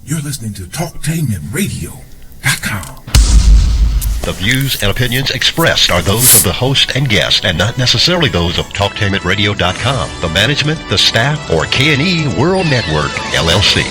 You're listening to TalkTainmentRadio.com. The views and opinions expressed are those of the host and guest and not necessarily those of TalkTainmentRadio.com, the management, the staff, or K&E World Network, LLC.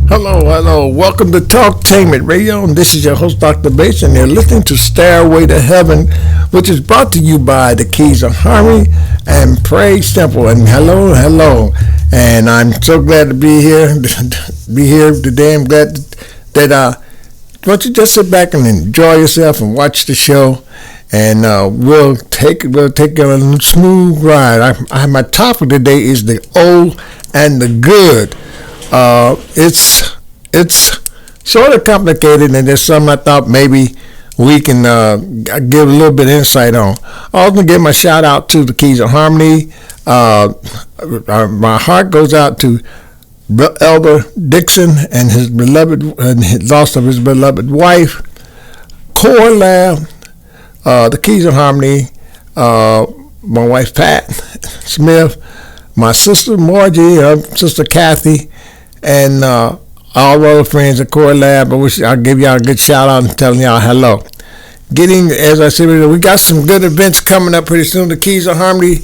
Hello. Welcome to Talktainment Radio, and this is your host, Dr. Bates, and you're listening to Stairway To Heaven, which is brought to you by the Keys of Harmony and Praise Temple. And hello, and I'm so glad to be here today. I'm glad that why don't you just sit back and enjoy yourself and watch the show, and we'll take a smooth ride. My topic today is the old and the good. It's sort of complicated, and there's something I thought maybe we can give a little bit of insight on. I also give my shout out to the Keys of Harmony. My heart goes out to Elder Dixon and his loss of his beloved wife. Core Lab, the Keys of Harmony, my wife Pat Smith, my sister Margie, sister Kathy, and all other friends at Core Lab. I'll give y'all a good shout out and telling y'all hello. As I said, we got some good events coming up pretty soon. The Keys of Harmony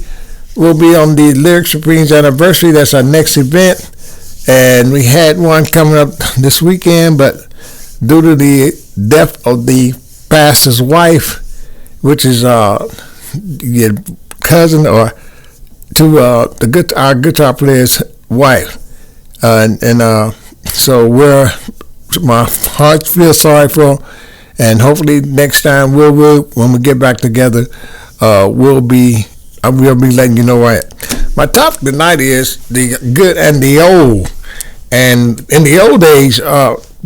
will be on the Lyric Supremes anniversary. That's our next event. And we had one coming up this weekend, but due to the death of the pastor's wife, which is your cousin or to our guitar player's wife, so my heart feels sorry for him, and hopefully next time when we get back together, we'll be letting you know where. My topic tonight is the good and the old. And in the old days,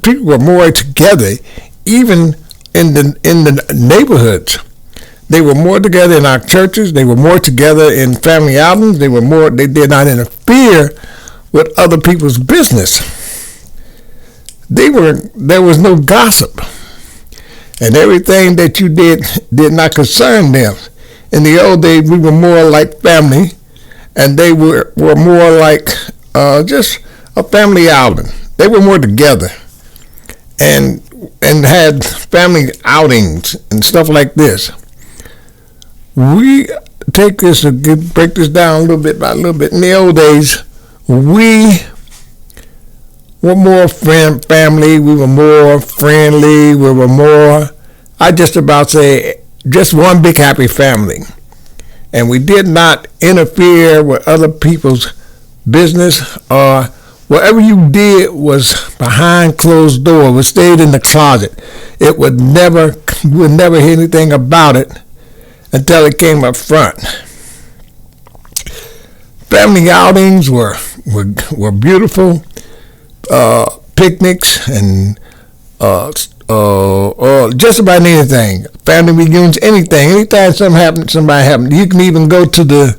people were more together, even in the neighborhoods. They were more together in our churches. They were more together in family outings. They did not interfere with other people's business. There was no gossip, and everything that you did not concern them. In the old days, we were more like family, and they were more like just a family outing. They were more together, and had family outings and stuff like this. We take this and break this down a little bit by a little bit. In the old days, we were more family. We were more friendly. We were more, I just about say, just one big happy family. And we did not interfere with other people's business, or whatever you did was behind closed doors. We stayed in the closet. We would never hear anything about it until it came up front. Family outings were beautiful. Picnics and just about anything. Family reunions, anything. Anytime somebody happened. You can even go to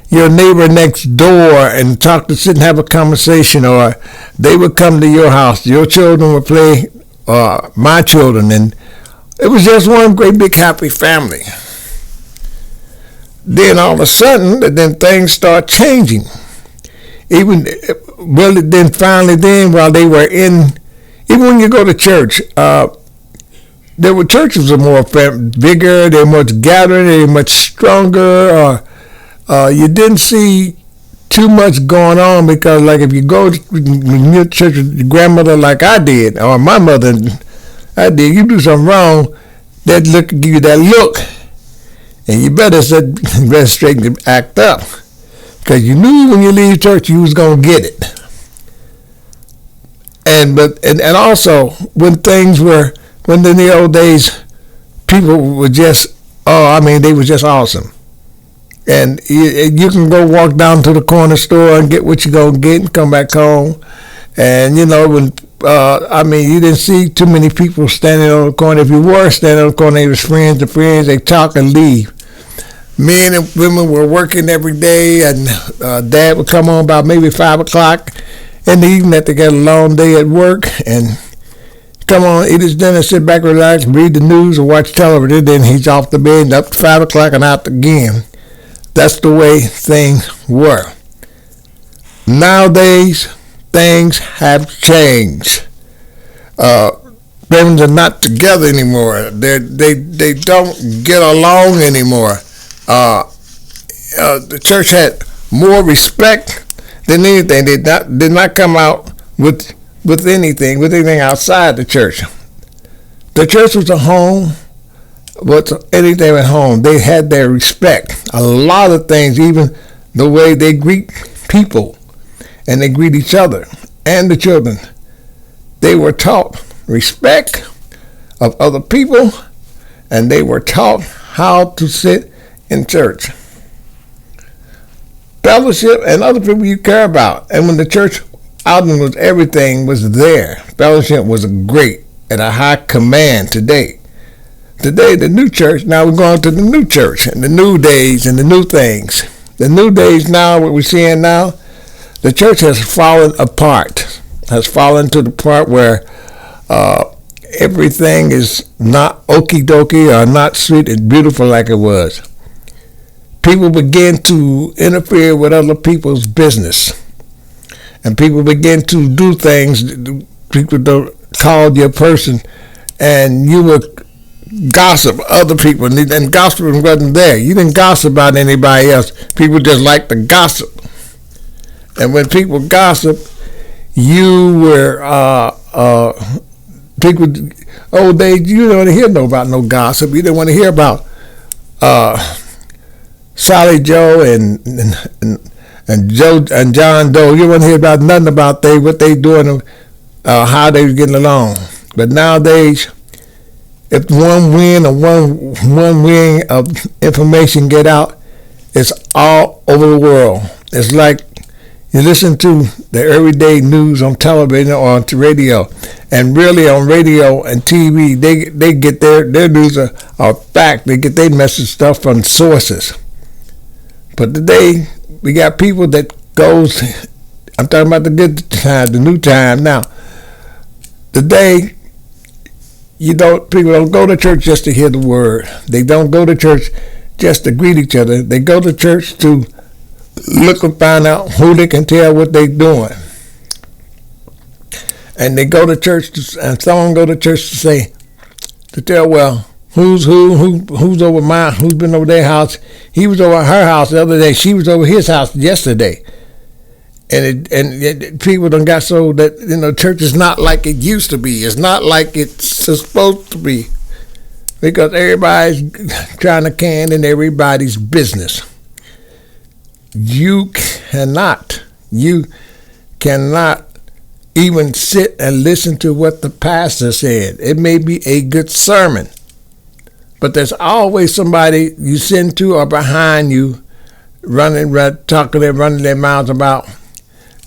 your neighbor next door and sit and have a conversation, or they would come to your house. Your children would play my children, and it was just one great big happy family. Then all of a sudden, then things start changing. While they were even when you go to church, churches were more bigger, they were much gathering, they were much stronger. You didn't see too much going on, because like if you go to your church with your grandmother like I did, or my mother, I did, you do something wrong, they'd give you that look, and you better straighten and act up. Because you knew when you leave church you was going to get it. And also when in the old days, people were just, they were just awesome. And you can go walk down to the corner store and get what you're going to get and come back home. And, you didn't see too many people standing on the corner. If you were standing on the corner, they was friends to friends, they talk and leave. Men and women were working every day, and Dad would come home about maybe 5 o'clock in the evening after they got a long day at work, and come on, eat his dinner, sit back, relax, read the news, or watch television. Then he's off to bed, up to 5 o'clock and out again. That's the way things were. Nowadays, things have changed. Families are not together anymore. They don't get along anymore. The church had more respect than anything. They did not come out with anything outside the church. The church was a home. What's anything at home? They had their respect. A lot of things, even the way they greet people and they greet each other and the children. They were taught respect of other people, and they were taught how to sit in church. Fellowship and other people you care about. And when the church outing was, everything was there. Fellowship was great at a high command today. Today, the new church, now we're going to the new church and the new days and the new things. The new days now, what we're seeing now, the church has fallen apart, has fallen to the part where everything is not okie dokie or not sweet and beautiful like it was. People begin to interfere with other people's business. And people begin to do things. People don't call your person, and you will gossip other people. And gossiping wasn't there. You didn't gossip about anybody else. People just like to gossip. And when people gossip, you were people. Old days, you don't want to hear about no gossip. You didn't want to hear about Sally Joe and Joe and John Doe. You don't want to hear about nothing about what they doing, how they was getting along. But nowadays, if one wing or one wing of information get out, it's all over the world. It's like you listen to the everyday news on television or on radio, and really on radio and TV, they get their news are fact. They get their message stuff from sources. But today, we got people that goes, I'm talking about the good time, the new time now. Today, people don't go to church just to hear the word. They don't go to church just to greet each other. They go to church to look and find out who they can tell what they're doing. And they go to church, and someone go to church to tell, well, who's over who's been over their house. He was over her house the other day. She was over his house yesterday. And people done got so that, church is not like it used to be. It's not like it's supposed to be. Because everybody's trying to can in everybody's business. You cannot even sit and listen to what the pastor said. It may be a good sermon, but there's always somebody you send to or behind you running their mouths about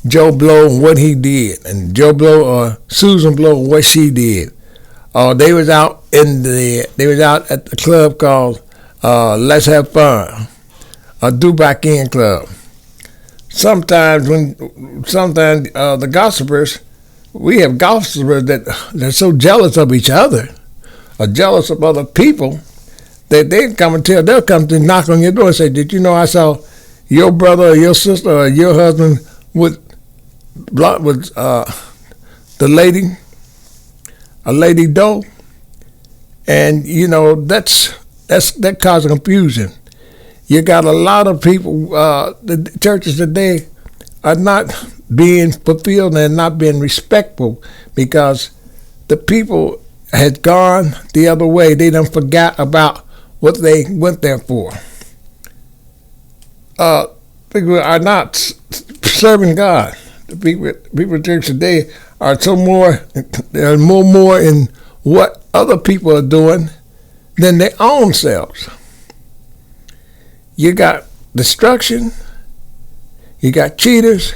Joe Blow and what he did, and Joe Blow or Susan Blow and what she did. Or they was out at the club called Let's Have Fun, a Do Back In Club. Sometimes the gossipers, we have gossipers that they're so jealous of each other, or jealous of other people, that they'll come to knock on your door and say, did you know I saw your brother or your sister or your husband with a lady Doe? And that causes confusion. You got a lot of people, the churches today are not being fulfilled and not being respectful because the people had gone the other way. They done forgot about what they went there for. People are not serving God. The people in church today are they're more in what other people are doing than their own selves. You got destruction, you got cheaters,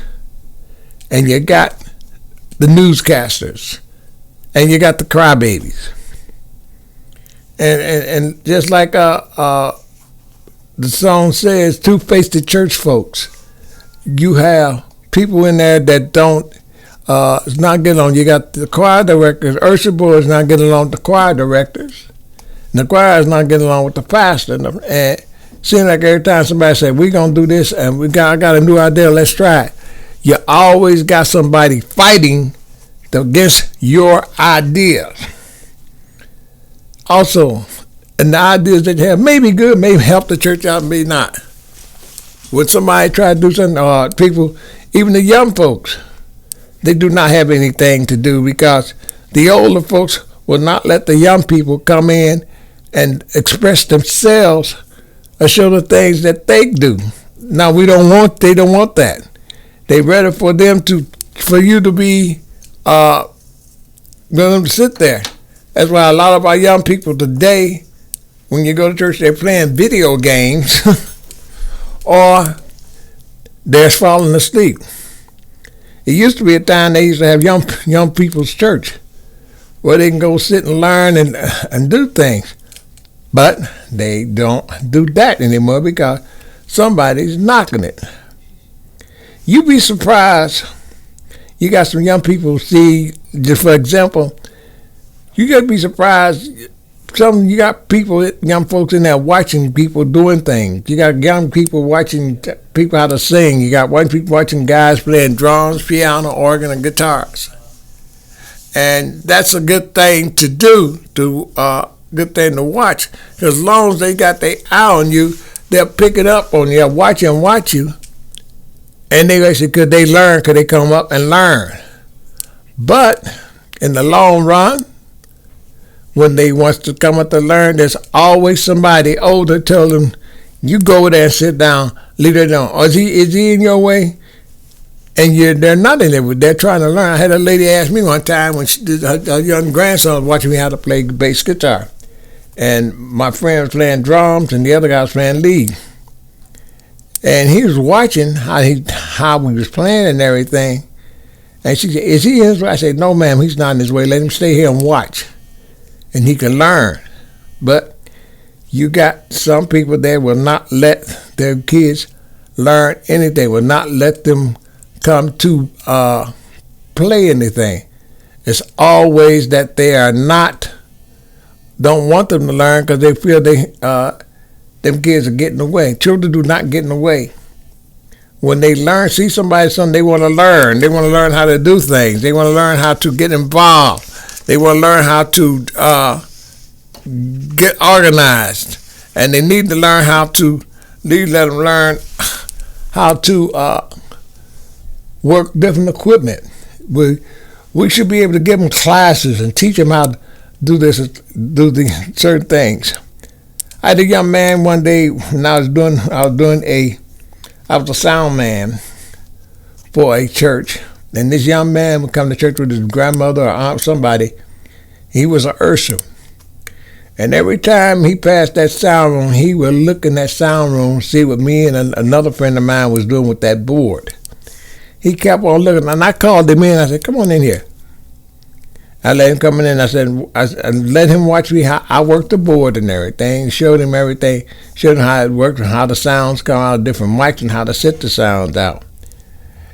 and you got the newscasters, and you got the crybabies. And just like the song says, two-faced church folks, you have people in there that don't is not getting along. You got the choir directors. Usher board is not getting along with the choir directors. And the choir is not getting along with the pastor. And seems like every time somebody say, we're going to do this and I got a new idea, let's try it. You always got somebody fighting against your ideas. Also, and the ideas that you have may be good, may help the church out, may not. When somebody try to do something, people, even the young folks, they do not have anything to do because the older folks will not let the young people come in and express themselves or show the things that they do. Now they don't want that. They rather for you to be them to sit there. That's why a lot of our young people today, when you go to church, they're playing video games or they're falling asleep. It used to be a time they used to have young people's church where they can go sit and learn and do things. But they don't do that anymore because somebody's knocking it. You'd be surprised. You got some young people see, just for example, you got to be surprised. You got people, young folks in there watching people doing things. You got young people watching people how to sing. You got people watching guys playing drums, piano, organ, and guitars. And that's a good thing to do, good thing to watch. Because as long as they got their eye on you, they'll pick it up on you, they'll watch you. And they actually, could they come up and learn. But in the long run, when they want to come up to learn, there's always somebody older tell them, you go over there and sit down, leave it alone. Or is he in your way? And they're not in there. They're trying to learn. I had a lady ask me one time when her young grandson was watching me how to play bass guitar. And my friend was playing drums and the other guy was playing lead. And he was watching how we was playing and everything. And she said, is he in his way? I said, no, ma'am, he's not in his way. Let him stay here and watch. And he can learn. But you got some people that will not let their kids learn anything, will not let them come to play anything. It's always that they are don't want them to learn because they feel them kids are getting away. Children do not get in the way. When they see something, they want to learn. They want to learn how to do things. They want to learn how to get involved. They want to learn how to get organized. And they need to learn let them learn how to work different equipment. We should be able to give them classes and teach them how to do the certain things. I had a young man one day when I was a sound man for a church, and this young man would come to church with his grandmother or aunt, somebody. He was an usher, and every time he passed that sound room, he would look in that sound room, see what me and another friend of mine was doing with that board. He kept on looking, and I called him in. I said, "Come on in here." I let him come in. I let him watch me how I worked the board and everything. Showed him everything. Showed him how it worked and how the sounds come out of different mics and how to set the sounds out.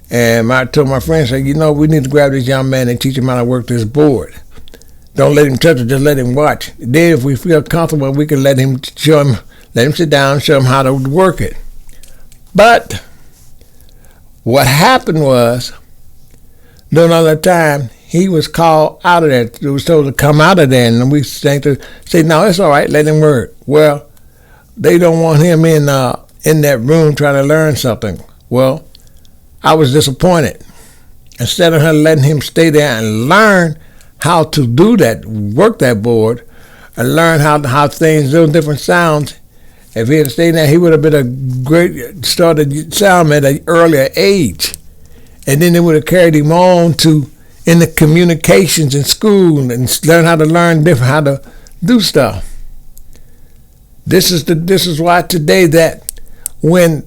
And I told my friend, said, we need to grab this young man and teach him how to work this board. Don't let him touch it. Just let him watch. Then, if we feel comfortable, we can let him sit down, show him how to work it. But what happened was, during all that time, he was called out of there. He was told to come out of there, and we say, "No, it's all right. Let him work." Well, they don't want him in that room trying to learn something. Well, I was disappointed. Instead of her letting him stay there and learn how to do that, work that board, and learn how things do different sounds, if he had stayed there, he would have been a great started sound at an earlier age, and then it would have carried him on in the communications in school and learn how to how to do stuff. This is why today that when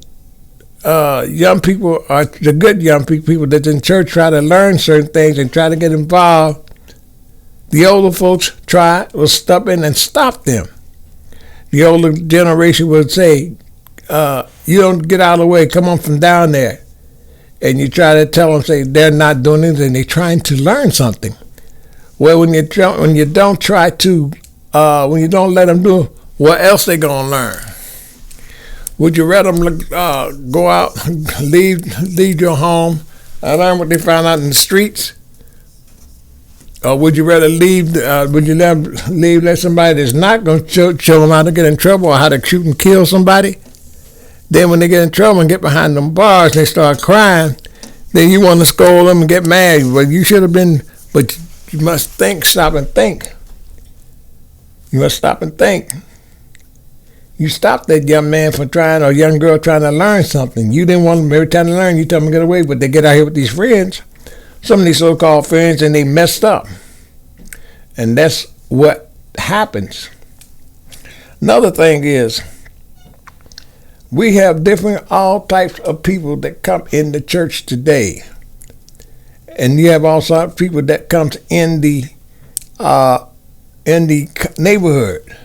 young people are the good young people that's in church try to learn certain things and try to get involved, the older folks will step in and stop them. The older generation would say, "You don't get out of the way. Come on from down there." and you try to tell them, say they're not doing anything, they're trying to learn something. Well, when you don't try to, when you don't let them do, what else they gonna learn? Would you rather them go out, leave your home, and learn what they found out in the streets? Or would you rather would you let somebody that's not going to show them how to get in trouble or how to shoot and kill somebody? Then when they get in trouble and get behind them bars and they start crying, then you want to scold them and get mad. Well, you should have been, but you must stop and think. You must stop and think. You stopped that young man from trying, or young girl trying to learn something. You didn't want them every time to learn. You tell them to get away, but they get out here with these friends, some of these so-called friends, and they messed up. And that's what happens. Another thing is, we have all types of people that come in the church today, and you have all sorts of people that comes in the neighborhood.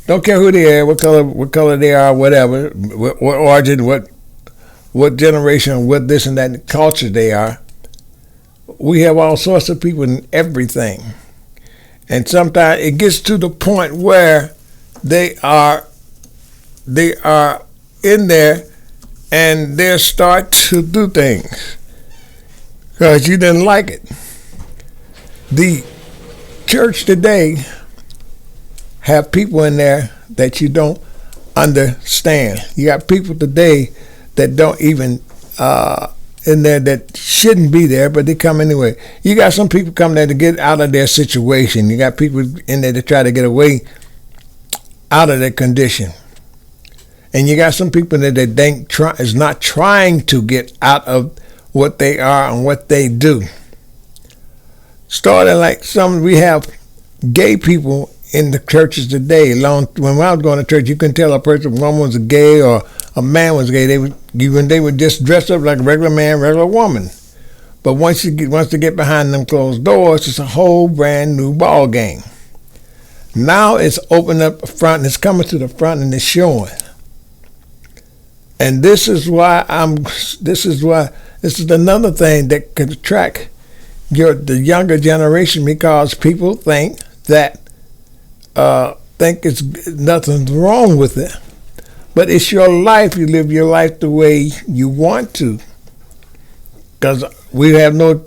Don't care who they are, what color they are, whatever, what origin, what generation, what this and that culture they are. We have all sorts of people in everything, and sometimes it gets to the point where they are in there and they start to do things because you didn't like it. The church today have people in there that you don't understand. You got people today that don't even in there that shouldn't be there, but they come anyway. You got some people come there to get out of their situation. You got people in there to try to get away out of their condition. And you got some people that they think is not trying to get out of what they are and what they do. Starting like we have gay people in the churches today. When I was going to church, you couldn't tell a woman was a gay or a man was gay. They would just dress up like a regular man, regular woman. But once they get behind them closed doors, it's a whole brand new ball game. Now it's opened up front and it's coming to the front and it's showing. And this is another thing that could attract the younger generation, because people think that it's nothing wrong with it. But it's your life. You live your life the way you want to. Because we have no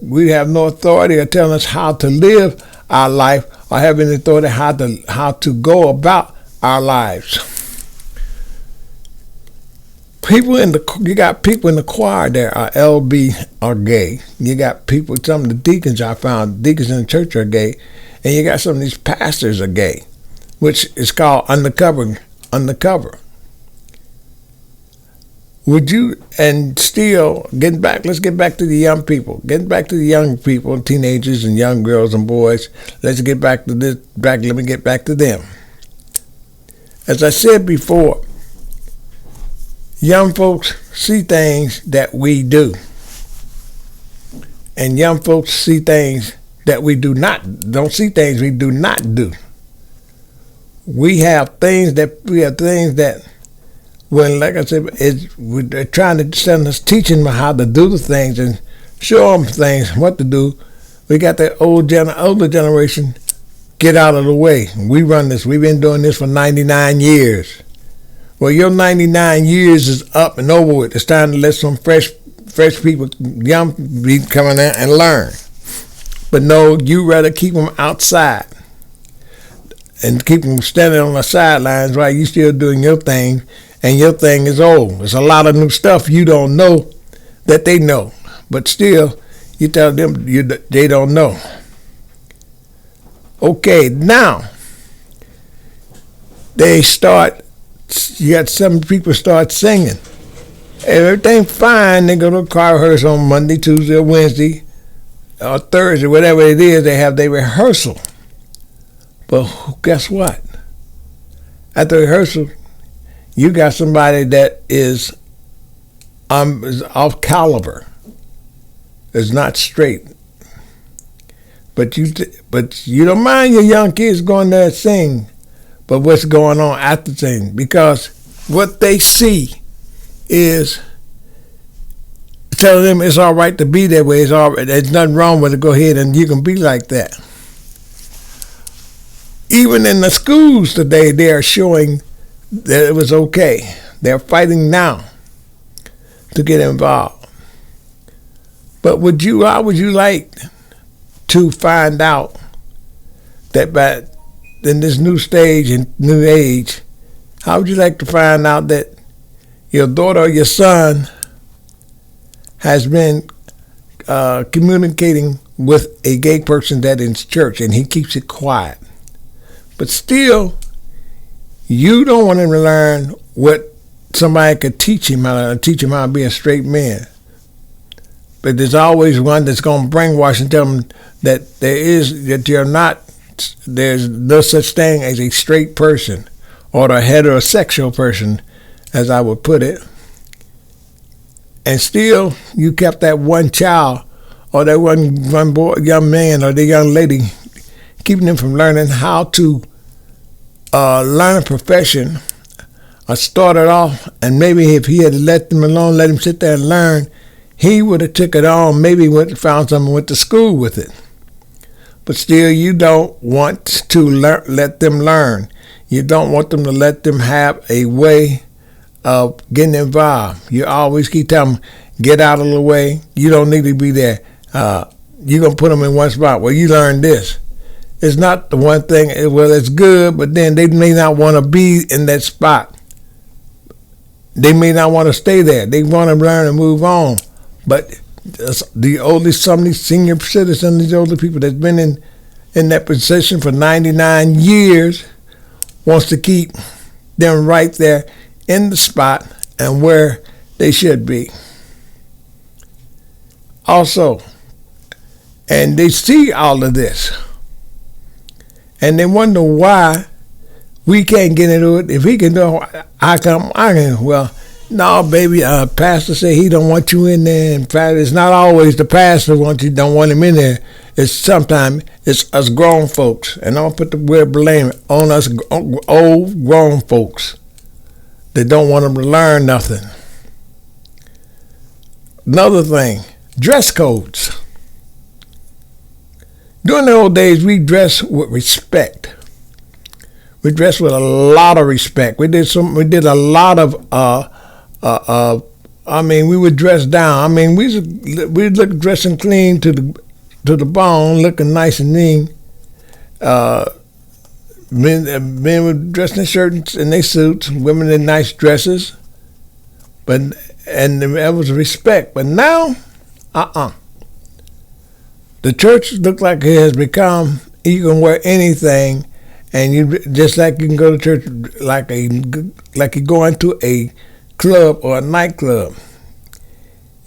authority of telling us how to live our life or having authority how to go about our lives. You got people in the choir that are are gay. You got some of the deacons I found, deacons in the church are gay, and you got some of these pastors are gay, which is called undercover. Let's get back to the young people. Getting back to the young people, teenagers and young girls and boys. Let's get back to this. Let me get back to them. As I said before, young folks see things that we do. And young folks see things that we don't see things we do not do. We have things that when, like I said, we're trying to send us, teaching them how to do the things and show them things, what to do. We got the older generation, get out of the way. We run this. We've been doing this for 99 years. Well, your 99 years is up and over with. It's time to let some fresh people, young people come in there and learn. But no, you rather keep them outside and keep them standing on the sidelines while you still doing your thing, and your thing is old. There's a lot of new stuff you don't know that they know, but still you tell them they don't know. Okay, now you got some people start singing. Everything fine, they go to choir rehearsal on Monday, Tuesday, or Wednesday, or Thursday, whatever it is, they have their rehearsal. But guess what? At the rehearsal, you got somebody that is off caliber, is not straight. But you don't mind your young kids going there and sing, but what's going on after singing? Because what they see is telling them it's all right to be that way. It's all right. There's nothing wrong with it. Go ahead and you can be like that. Even in the schools today, they are showing that it was okay. They're fighting now to get involved. But how would you like to find out that in this new stage and new age, how would you like to find out that your daughter or your son has been communicating with a gay person that is in church and he keeps it quiet? But still, you don't want him to learn what somebody could teach him how to be a straight man. But there's always one that's going to brainwash and tell them that there's no such thing as a straight person or a heterosexual person, as I would put it. And still, you kept that one child or that one boy, young man or the young lady, keeping them from learning how to learn a profession or start it off. And maybe if he had let them alone, let him sit there and learn, he would have took it on, maybe found someone, went to school with it. But still, you don't want to let them learn. You don't want them to let them have a way of getting involved. You always keep telling them, get out of the way. You don't need to be there. You're going to put them in one spot. Well, you learn this. It's not the one thing. Well, it's good, but then they may not want to be in that spot. They may not want to stay there. They want to learn and move on. But some of these senior citizens, these older people that's been in that position for 99 years, wants to keep them right there in the spot and where they should be. Also, and they see all of this, and they wonder why we can't get into it. If he can do it, how come I can? Well, no, baby, pastor said he don't want you in there. In fact, it's not always the pastor don't want him in there. Sometimes it's us grown folks. And I'll put the word blame on us old grown folks that don't want them to learn nothing. Another thing, dress codes. During the old days, we dressed with respect. We dressed with a lot of respect. We did a lot of we would dress down. We look dressing clean to the bone, looking nice and neat. Men would dress in shirts and their suits, women in nice dresses. And there was respect. But now, the church looked like it has become, you can wear anything, and you just like you can go to church like you go into a club or a nightclub.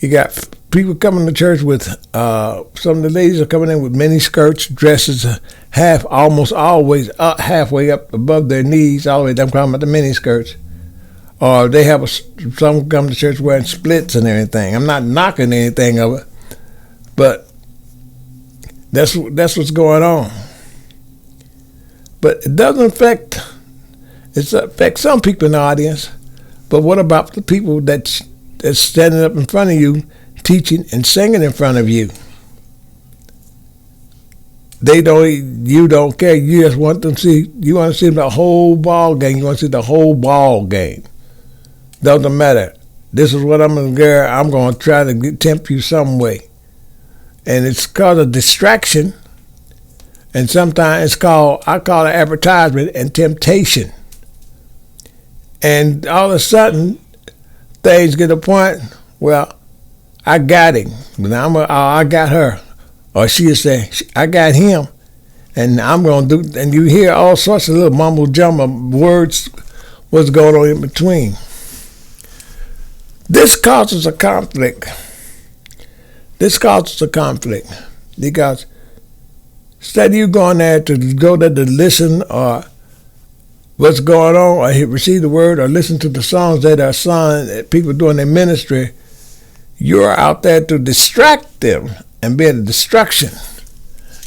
You got people coming to church with some of the ladies are coming in with mini skirts, dresses, almost always halfway up above their knees, all the way down. I'm talking about the mini skirts. Or they have some come to church wearing splits and everything. I'm not knocking anything of it, but that's what's going on. But it doesn't affect. It affects some people in the audience. But what about the people that's standing up in front of you, teaching and singing in front of you? You don't care. You just want them to see. You want to see the whole ball game. You want to see the whole ball game. Doesn't matter. This is what I'm going to do. I'm going to try to tempt you some way. And it's called a distraction. And sometimes I call it advertisement and temptation. And all of a sudden, things get to a point, well, I got him. I got her. Or she'll say, I got him. And I'm going to do, and you hear all sorts of little mumble jumble words, what's going on in between. This causes a conflict. Because instead of you going there to listen or what's going on, or receive the word, or listen to the songs that are sung, people doing their ministry, you're out there to distract them and be a distraction.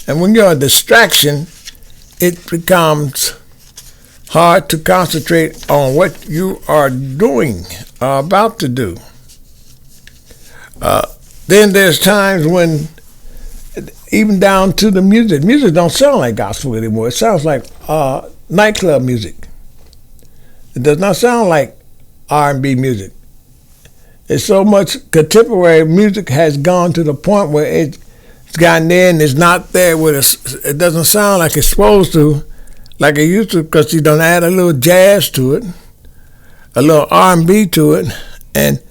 And when you're a distraction, it becomes hard to concentrate on what you are doing or about to do. then there's times when, even down to the music don't sound like gospel anymore. It sounds like nightclub music. It does not sound like R&B music. It's so much contemporary music has gone to the point where it's gotten there and it's not there with it doesn't sound like it's supposed to, like it used to, because you done add a little jazz to it, a little R&B to it, and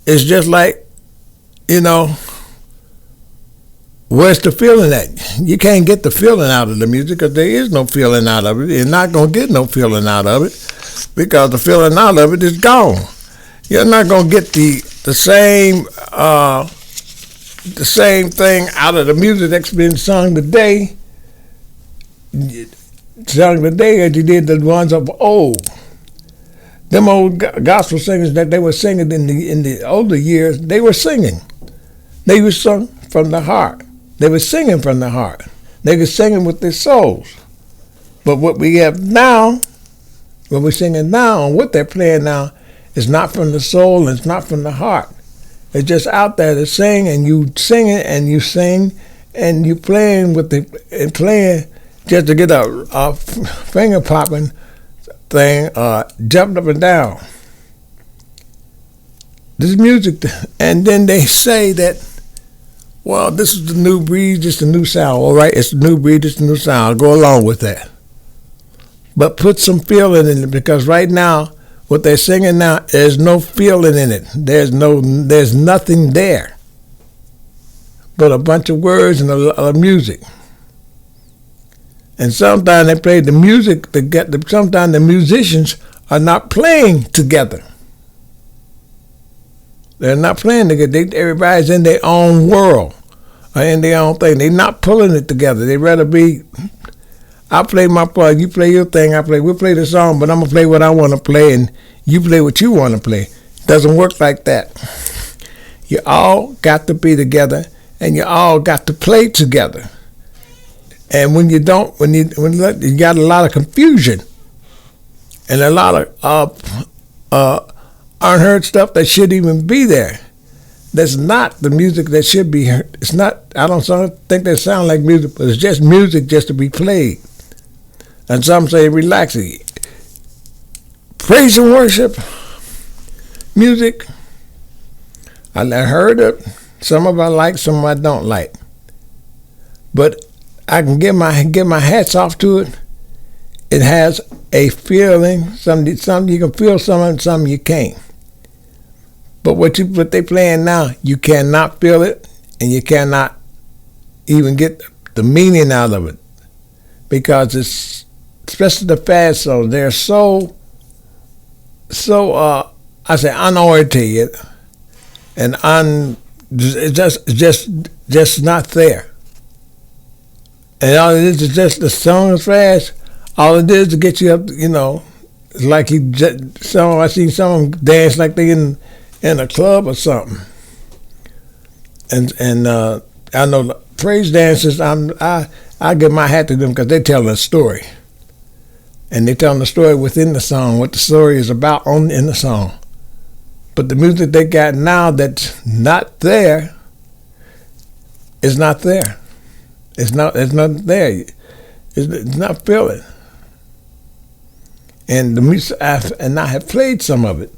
it's just like, where's the feeling at? You can't get the feeling out of the music because there is no feeling out of it. You're not going to get no feeling out of it because the feeling out of it is gone. You're not going to get the same thing out of the music that's been sung today as you did the ones of old. Them old gospel singers that they were singing in the older years, they were singing. They were sung from the heart. They were singing from the heart. They were singing with their souls. But what we have now, what we're singing now, and what they're playing now, is not from the soul and it's not from the heart. It's just out there to sing, and you sing it and you sing and you playing playing just to get a finger popping thing, jumped up and down. This music, and then they say that, well, this is the new breed, just a new sound. All right, it's the new breed, it's the new sound. Go along with that. But put some feeling in it, because right now, what they're singing now, there's no feeling in it. There's nothing there but a bunch of words and a music. And sometimes they play the music sometimes the musicians are not playing together. They're not playing together. Everybody's in their own world or in their own thing. They're not pulling it together. They'd rather be, I play my part, you play your thing, we'll play the song, but I'm going to play what I want to play and you play what you want to play. It doesn't work like that. You all got to be together and you all got to play together. And when you don't, when you got a lot of confusion and a lot of unheard stuff that shouldn't even be there. That's not the music that should be heard. It's not, I don't think they sound like music, but it's just music just to be played. And some say relaxing. Praise and worship music, I heard it. Some of I like, some of I don't like. But I can get my hats off to it. It has a feeling. Some you can feel some you can't. But what they playing now, you cannot feel it, and you cannot even get the meaning out of it, because it's, especially the fast songs, they're so unoriented and just not there. And all it is just the song is fast. All it is to get you up, It's like I seen some dance like they in a club or something. And I know praise dancers, I give my hat to them because they're telling a story. And they're telling the story within the song, what the story is about in the song. But the music they got now that's not there is not there. It's not there. It's not feeling. And the music, and I have played some of it.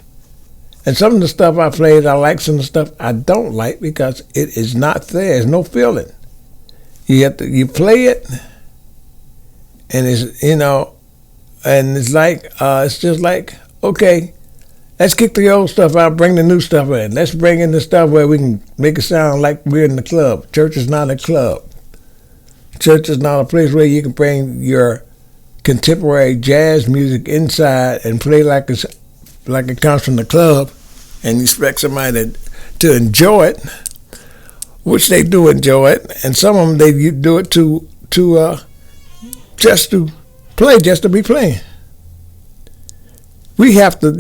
And some of the stuff I played, I like. Some of the stuff I don't like because it is not there. There's no feeling. You play it, and it's and it's like it's just like, okay, let's kick the old stuff out, bring the new stuff in. Let's bring in the stuff where we can make it sound like we're in the club. Church is not a club. Church is not a place where you can bring your contemporary jazz music inside and play like it comes from the club, and you expect somebody to enjoy it, which they do enjoy it, and some of them they do it to just to play, just to be playing. We have to,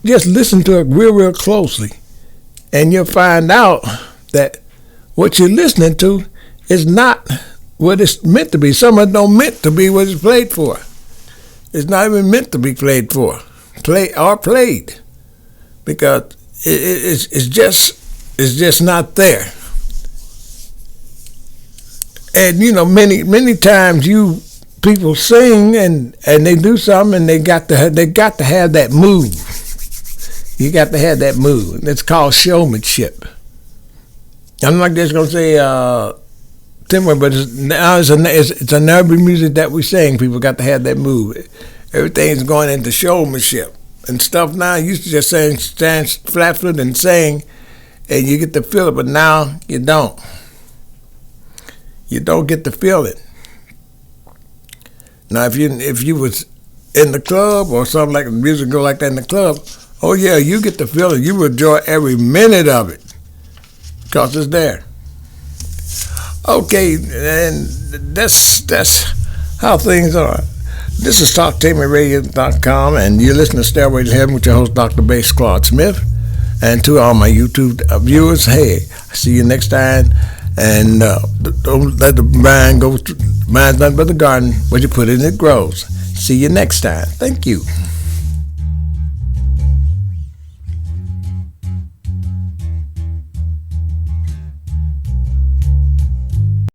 just listen to it real closely, and you'll find out that what you're listening to is not what it's meant to be. Some of it don't meant to be what it's played for. It's not even meant to be played, because it's just is just not there. And many times people sing and they do something and they got to have that move. You got to have that move. It's called showmanship. I'm not just gonna say timber, but it's an urban music that we sing. People got to have that move. Everything's going into showmanship and stuff now. You used to just stand flat-footed and sing, and you get to feel it, but now you don't. You don't get to feel it. Now, if you was in the club or something like music go like that in the club, oh yeah, you get to feel it. You enjoy every minute of it because it's there. Okay, and that's how things are. This is TalkTameRadio.com, and you're listening to Stairway to Heaven with your host, Dr. Bass Claude Smith. And to all my YouTube viewers, hey, I see you next time. And don't let the mind go. Mind's nothing but the garden. What you put in, it grows. See you next time. Thank you.